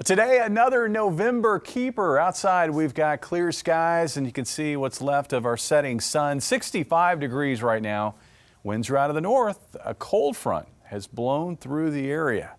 Today, another November keeper. Outside, we've got clear skies, and you can see what's left of our setting sun. 65 degrees right now. Winds are out of the north. A cold front has blown through the area.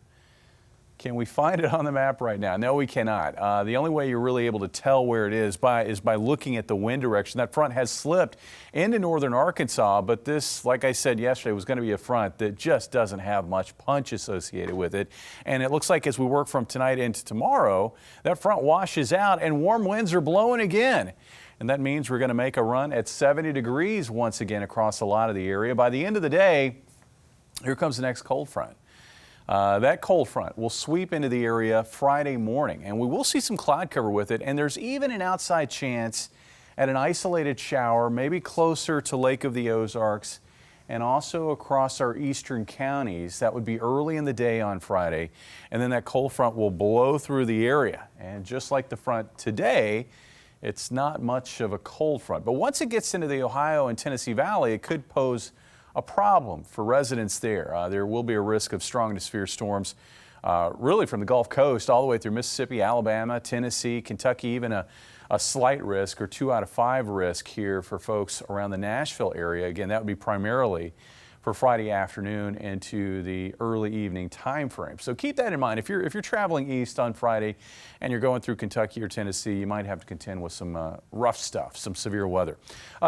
Can we find it on the map right now? No, we cannot. The only way you're really able to tell where it is by looking at the wind direction. That front has slipped into northern Arkansas, but this, like I said yesterday, was going to be a front that just doesn't have much punch associated with it. And it looks like as we work from tonight into tomorrow, that front washes out and warm winds are blowing again. And that means we're going to make a run at 70 degrees once again across a lot of the area. By the end of the day, here comes the next cold front. That cold front will sweep into the area Friday morning, and we will see some cloud cover with it, and there's even an outside chance at an isolated shower, maybe closer to Lake of the Ozarks and also across our eastern counties. That would be early in the day on Friday, and then that cold front will blow through the area. And just like the front today, it's not much of a cold front, but once it gets into the Ohio and Tennessee Valley, it could pose a problem for residents there. There will be a risk of strong to severe storms really from the Gulf Coast all the way through Mississippi, Alabama, Tennessee, Kentucky, even a slight risk or 2 out of 5 risk here for folks around the Nashville area. Again, that would be primarily for Friday afternoon into the early evening time frame. So keep that in mind. If you're traveling east on Friday and you're going through Kentucky or Tennessee, you might have to contend with some rough stuff, some severe weather.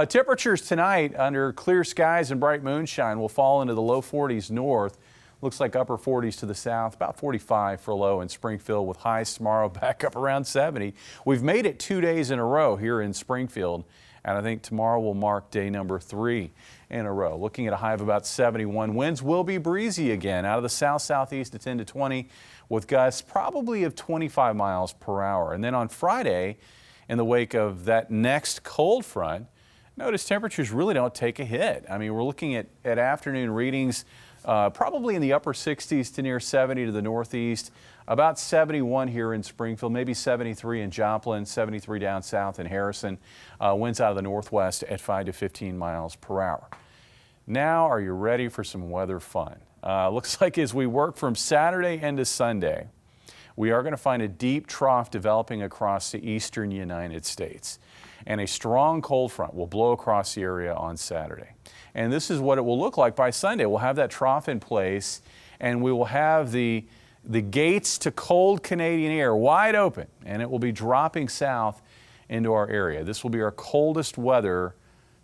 Temperatures tonight under clear skies and bright moonshine will fall into the low 40s north. Looks like upper 40s to the south, about 45 for low in Springfield, with highs tomorrow back up around 70. We've made it 2 days in a row here in Springfield, and I think tomorrow will mark day number 3 in a row. Looking at a high of about 71. Winds will be breezy again out of the south-southeast at 10 to 20 with gusts probably of 25 miles per hour. And then on Friday, in the wake of that next cold front, notice temperatures really don't take a hit. I mean, we're looking at afternoon readings probably in the upper 60s to near 70 to the northeast, about 71 here in Springfield, maybe 73 in Joplin, 73 down south in Harrison. Winds out of the northwest at 5 to 15 miles per hour. Now, are you ready for some weather fun? Looks like as we work from Saturday into Sunday, we are going to find a deep trough developing across the eastern United States. And a strong cold front will blow across the area on Saturday. And this is what it will look like by Sunday. We'll have that trough in place, and we will have the gates to cold Canadian air wide open, and it will be dropping south into our area. This will be our coldest weather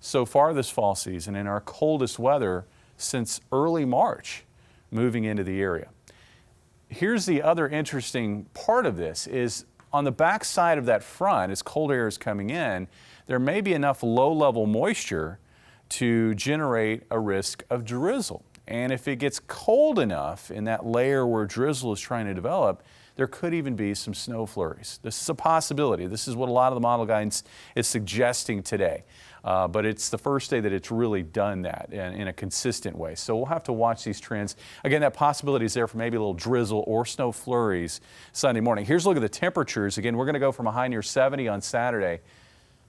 so far this fall season, and our coldest weather since early March moving into the area. Here's the other interesting part of this is on the back side of that front, as cold air is coming in, there may be enough low-level moisture to generate a risk of drizzle. And if it gets cold enough in that layer where drizzle is trying to develop, there could even be some snow flurries. This is a possibility. This is what a lot of the model guidance is suggesting today. But it's the first day that it's really done that in a consistent way. So we'll have to watch these trends. Again, that possibility is there for maybe a little drizzle or snow flurries Sunday morning. Here's a look at the temperatures. Again, we're going to go from a high near 70 on Saturday.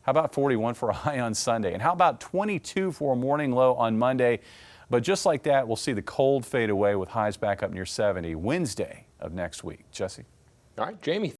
How about 41 for a high on Sunday? And how about 22 for a morning low on Monday? But just like that, we'll see the cold fade away with highs back up near 70 Wednesday of next week. Jesse. All right, Jamie.